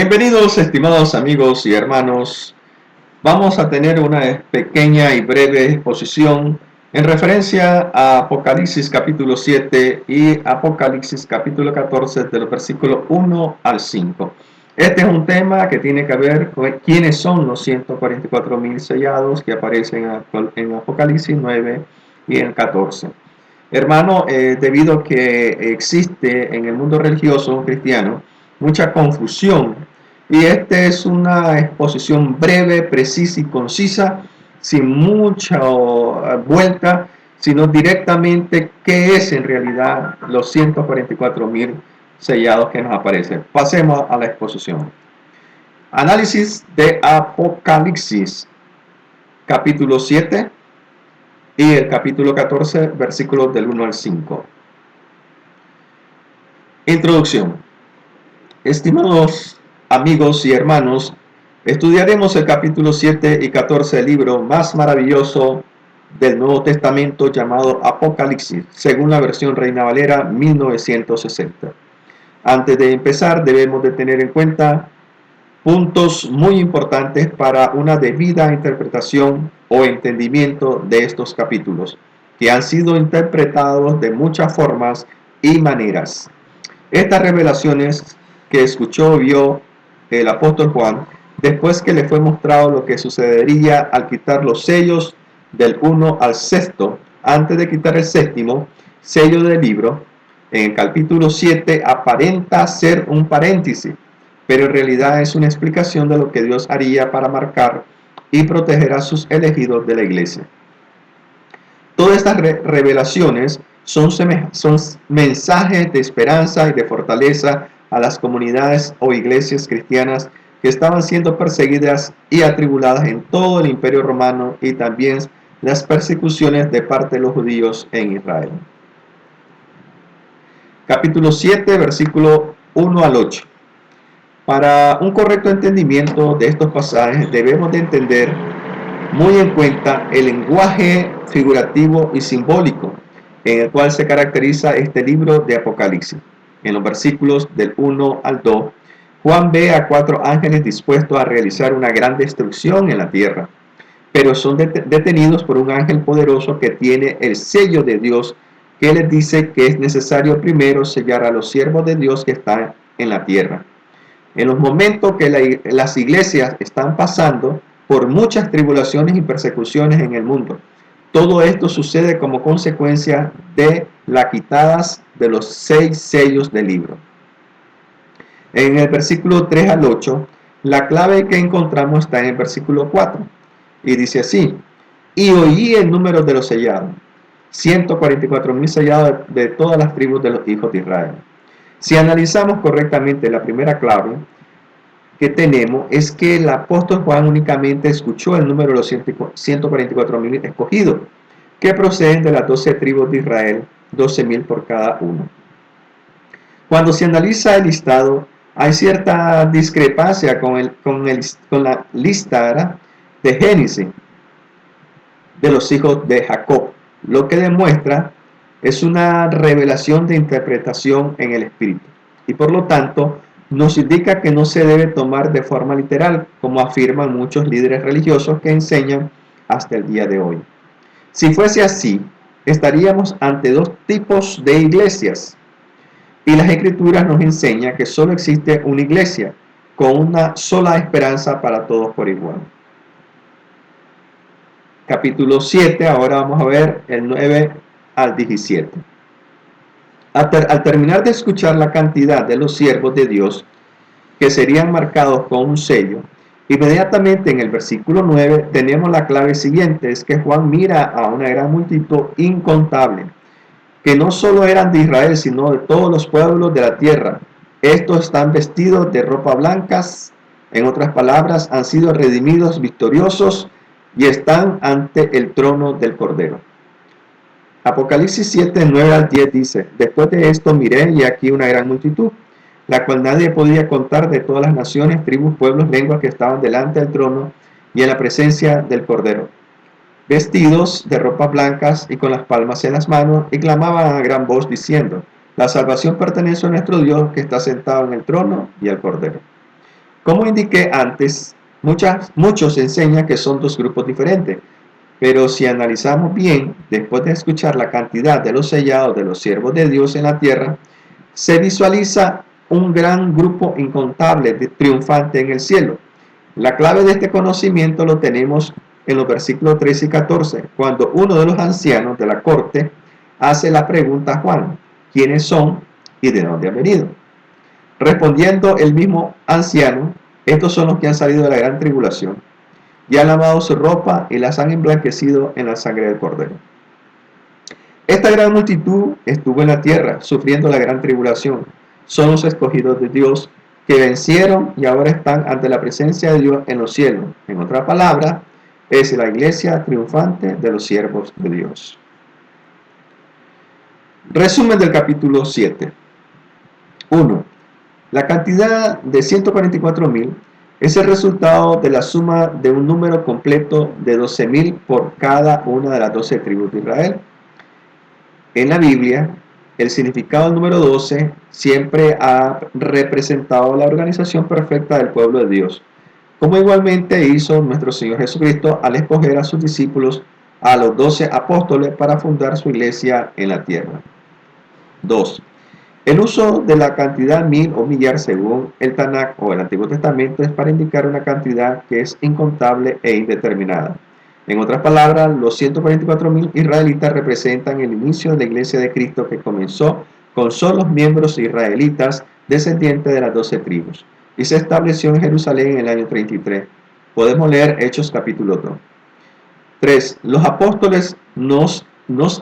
Bienvenidos, estimados amigos y hermanos. Vamos a tener una pequeña y breve exposición en referencia a Apocalipsis capítulo 7 y Apocalipsis capítulo 14 de los versículos 1 al 5. Este es un tema que tiene que ver con quiénes son los 144,000 sellados que aparecen en Apocalipsis 9 y en 14. Hermano, debido a que existe en el mundo religioso cristiano mucha confusión, y esta es una exposición breve, precisa y concisa, sin mucha vuelta, sino directamente qué es en realidad los 144,000 sellados que nos aparecen. Pasemos a la exposición. Análisis de Apocalipsis, capítulo 7 y el capítulo 14, versículos del 1 al 5. Introducción. Estimados amigos y hermanos, estudiaremos el capítulo 7 y 14 del libro más maravilloso del Nuevo Testamento llamado Apocalipsis, según la versión Reina Valera 1960. Antes de empezar, debemos de tener en cuenta puntos muy importantes para una debida interpretación o entendimiento de estos capítulos, que han sido interpretados de muchas formas y maneras. Estas revelaciones que escuchó o vio el apóstol Juan, después que le fue mostrado lo que sucedería al quitar los sellos del 1 al 6, antes de quitar el séptimo sello del libro, en el capítulo 7 aparenta ser un paréntesis, pero en realidad es una explicación de lo que Dios haría para marcar y proteger a sus elegidos de la iglesia. Todas estas revelaciones son mensajes de esperanza y de fortaleza a las comunidades o iglesias cristianas que estaban siendo perseguidas y atribuladas en todo el Imperio Romano, y también las persecuciones de parte de los judíos en Israel. Capítulo 7, versículo 1 al 8. Para un correcto entendimiento de estos pasajes debemos de entender muy en cuenta el lenguaje figurativo y simbólico en el cual se caracteriza este libro de Apocalipsis. En los versículos del 1 al 2, Juan ve a 4 ángeles dispuestos a realizar una gran destrucción en la tierra, pero son detenidos por un ángel poderoso que tiene el sello de Dios, que les dice que es necesario primero sellar a los siervos de Dios que están en la tierra. En los momentos que las iglesias están pasando por muchas tribulaciones y persecuciones en el mundo, todo esto sucede como consecuencia de las quitadas de los 6 sellos del libro. En el versículo 3 al 8, la clave que encontramos está en el versículo 4, y dice así: y oí el número de los sellados, 144,000 sellados de todas las tribus de los hijos de Israel. Si analizamos correctamente la primera clave que tenemos, es que el apóstol Juan únicamente escuchó el número de los 144,000 escogidos, que proceden de las 12 tribus de Israel, 12,000 por cada uno. Cuando se analiza el listado, hay cierta discrepancia con la lista de Génesis de los hijos de Jacob, lo que demuestra es una revelación de interpretación en el espíritu, y por lo tanto nos indica que no se debe tomar de forma literal, como afirman muchos líderes religiosos que enseñan hasta el día de hoy. Si fuese así, estaríamos ante dos tipos de iglesias, y las escrituras nos enseñan que solo existe una iglesia, con una sola esperanza para todos por igual. Capítulo 7, ahora vamos a ver el 9 al 17. Al terminar de escuchar la cantidad de los siervos de Dios que serían marcados con un sello, inmediatamente en el versículo 9 tenemos la clave siguiente: es que Juan mira a una gran multitud incontable, que no solo eran de Israel, sino de todos los pueblos de la tierra. Estos están vestidos de ropas blancas, en otras palabras, han sido redimidos victoriosos y están ante el trono del Cordero. Apocalipsis 7, 9 al 10 dice: después de esto miré, y aquí una gran multitud, la cual nadie podía contar, de todas las naciones, tribus, pueblos, lenguas, que estaban delante del trono y en la presencia del Cordero, vestidos de ropas blancas y con las palmas en las manos, y clamaban a gran voz diciendo: la salvación pertenece a nuestro Dios, que está sentado en el trono, y al Cordero. Como indiqué antes, muchos enseñan que son dos grupos diferentes, pero si analizamos bien, después de escuchar la cantidad de los sellados de los siervos de Dios en la tierra, se visualiza un gran grupo incontable de triunfante en el cielo. La clave de este conocimiento lo tenemos en los versículos 13 y 14, cuando uno de los ancianos de la corte hace la pregunta a Juan: ¿quiénes son y de dónde han venido? Respondiendo el mismo anciano: estos son los que han salido de la gran tribulación y han lavado su ropa y las han emblanquecido en la sangre del Cordero. Esta gran multitud estuvo en la tierra sufriendo la gran tribulación. Son los escogidos de Dios que vencieron y ahora están ante la presencia de Dios en los cielos. En otra palabra, es la iglesia triunfante de los siervos de Dios. Resumen del capítulo 7. 1. La cantidad de 144.000 es el resultado de la suma de un número completo de 12.000 por cada una de las 12 tribus de Israel. En la Biblia, el significado del número 12 siempre ha representado la organización perfecta del pueblo de Dios, como igualmente hizo nuestro Señor Jesucristo al escoger a sus discípulos, a los 12 apóstoles, para fundar su iglesia en la tierra. 2. El uso de la cantidad 1000 o millar según el Tanakh o el Antiguo Testamento es para indicar una cantidad que es incontable e indeterminada. En otras palabras, los 144.000 israelitas representan el inicio de la iglesia de Cristo, que comenzó con solos miembros israelitas descendientes de las 12 tribus y se estableció en Jerusalén en el año 33. Podemos leer Hechos capítulo 2. 3. Los apóstoles nos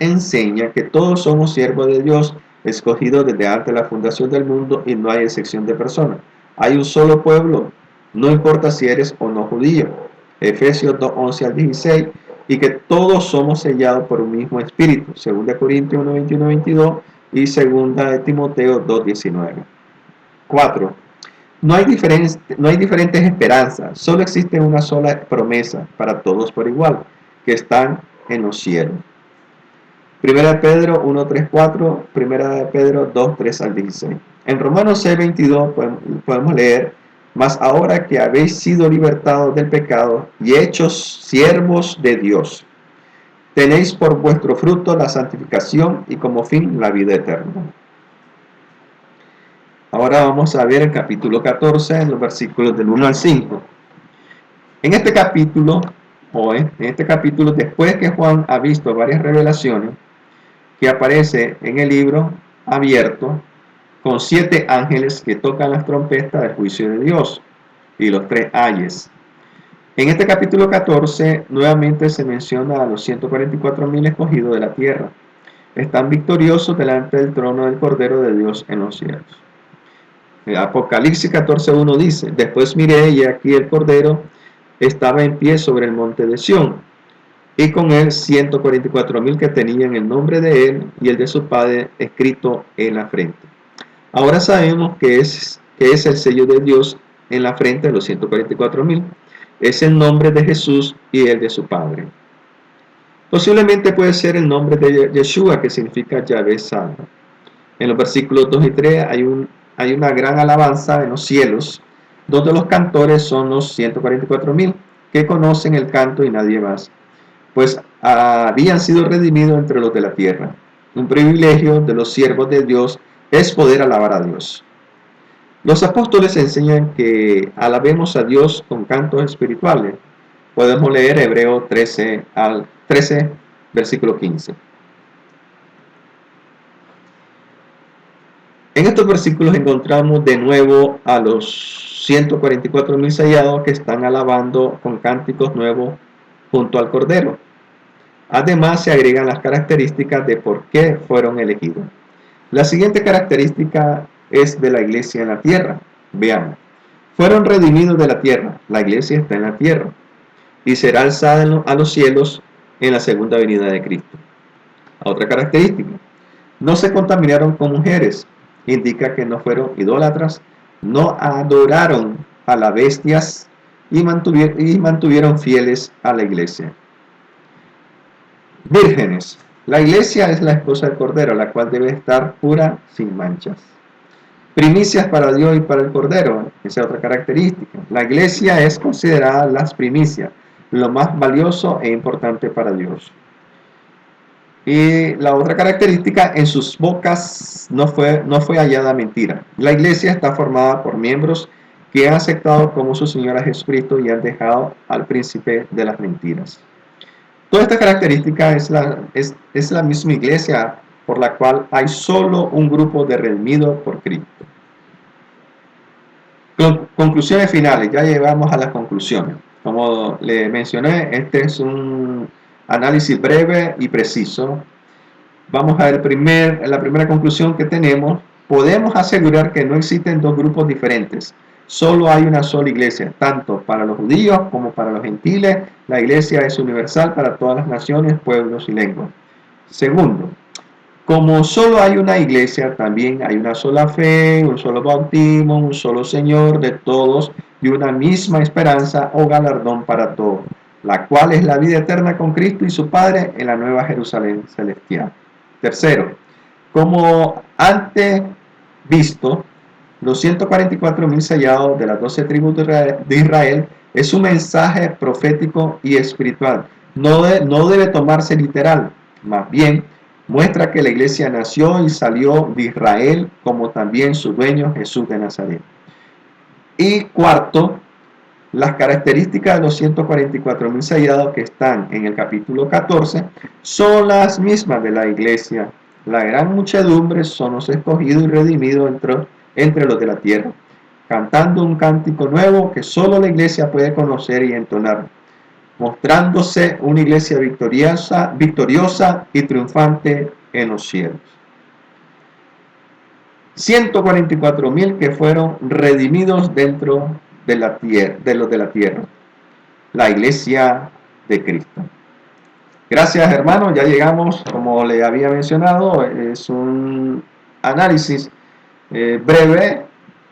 enseñan que todos somos siervos de Dios, escogidos desde antes de la fundación del mundo, y no hay excepción de personas. Hay un solo pueblo, no importa si eres o no judío. Efesios 2, 11 al 16, y que todos somos sellados por un mismo espíritu. 2 Corintios 1, 21, 22 y 2 Timoteo 2, 19. 4. No hay diferentes esperanzas, solo existe una sola promesa para todos por igual, que están en los cielos. 1 Pedro 1, 3, 4, 1 Pedro 2, 3 al 16. En Romanos 6, 22 podemos leer: mas ahora que habéis sido libertados del pecado y hechos siervos de Dios, tenéis por vuestro fruto la santificación y como fin la vida eterna. Ahora vamos a ver el capítulo 14, en los versículos del 1 al 5. En este capítulo, después que Juan ha visto varias revelaciones que aparece en el libro abierto, con 7 ángeles que tocan las trompetas del juicio de Dios y los 3 ayes. En este capítulo 14 nuevamente se menciona a los 144.000 escogidos de la tierra. Están victoriosos delante del trono del Cordero de Dios en los cielos. Apocalipsis 14:1 dice: después miré y aquí el Cordero estaba en pie sobre el monte de Sión, y con él 144.000 que tenían el nombre de él y el de su padre escrito en la frente. Ahora sabemos que es el sello de Dios en la frente de los 144.000. Es el nombre de Jesús y el de su padre. Posiblemente puede ser el nombre de Yeshua, que significa Yahvé salva. En los versículos 2 y 3 hay una gran alabanza en los cielos, donde los cantores son los 144.000, que conocen el canto y nadie más, pues habían sido redimidos entre los de la tierra. Un privilegio de los siervos de Dios es poder alabar a Dios. Los apóstoles enseñan que alabemos a Dios con cantos espirituales. Podemos leer Hebreos 13, versículo 15. En estos versículos encontramos de nuevo a los 144.000 sellados que están alabando con cánticos nuevos junto al Cordero. Además, se agregan las características de por qué fueron elegidos. La siguiente característica es de la iglesia en la tierra. Veamos. Fueron redimidos de la tierra. La iglesia está en la tierra y será alzada a los cielos en la segunda venida de Cristo. Otra característica: no se contaminaron con mujeres. Indica que no fueron idólatras, no adoraron a las bestias y mantuvieron fieles a la iglesia. Vírgenes. La iglesia es la esposa del Cordero, la cual debe estar pura, sin manchas. Primicias para Dios y para el Cordero, esa es otra característica. La iglesia es considerada las primicias, lo más valioso e importante para Dios. Y la otra característica, en sus bocas no fue hallada mentira. La iglesia está formada por miembros que han aceptado como su Señor a Jesucristo y han dejado al príncipe de las mentiras. Toda esta característica es la misma iglesia por la cual hay solo un grupo de redimidos por Cristo. Conclusiones finales, ya llegamos a las conclusiones. Como le mencioné, este es un análisis breve y preciso. Vamos a ver la primera conclusión que tenemos. Podemos asegurar que no existen dos grupos diferentes. Solo hay una sola iglesia, tanto para los judíos como para los gentiles. La iglesia es universal para todas las naciones, pueblos y lenguas. Segundo, como solo hay una iglesia, también hay una sola fe, un solo bautismo, un solo Señor de todos y una misma esperanza o galardón para todos, la cual es la vida eterna con Cristo y su Padre en la nueva Jerusalén celestial. Tercero, como antes visto, los 144.000 sellados de las 12 tribus de Israel es un mensaje profético y espiritual. No debe tomarse literal, más bien muestra que la iglesia nació y salió de Israel, como también su dueño Jesús de Nazaret. Y cuarto, las características de los 144.000 sellados que están en el capítulo 14 son las mismas de la iglesia. La gran muchedumbre son los escogidos y redimidos entre los de la tierra, cantando un cántico nuevo que solo la iglesia puede conocer y entonar, mostrándose una iglesia victoriosa y triunfante en los cielos. 144.000 que fueron redimidos dentro de los de la tierra, la iglesia de Cristo. Gracias, hermanos, ya llegamos, como le había mencionado, es un análisis breve,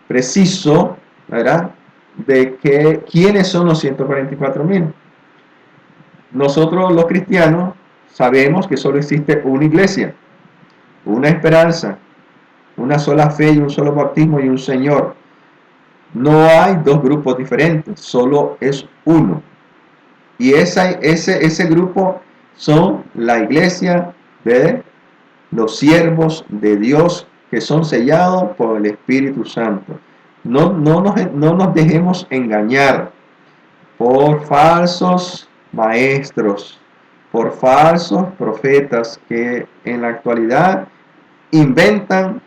preciso, ¿verdad?, de quiénes son los 144.000. Nosotros los cristianos sabemos que solo existe una iglesia, una esperanza, una sola fe y un solo bautismo y un Señor. No hay dos grupos diferentes, solo es uno. Y ese grupo son la iglesia de los siervos de Dios que son sellados por el Espíritu Santo. No nos dejemos engañar por falsos maestros, por falsos profetas que en la actualidad inventan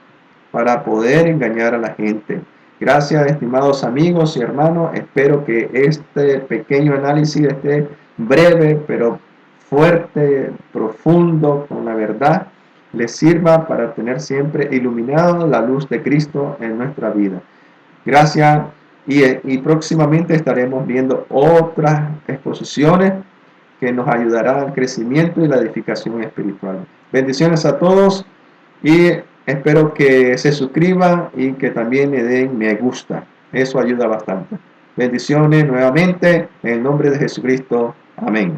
para poder engañar a la gente. Gracias, estimados amigos y hermanos. Espero que este pequeño análisis esté breve, pero fuerte, profundo, con la verdad, les sirva para tener siempre iluminado la luz de Cristo en nuestra vida. Gracias, y próximamente estaremos viendo otras exposiciones que nos ayudarán al crecimiento y la edificación espiritual. Bendiciones a todos y espero que se suscriban y que también le den me gusta. Eso ayuda bastante. Bendiciones nuevamente en el nombre de Jesucristo. Amén.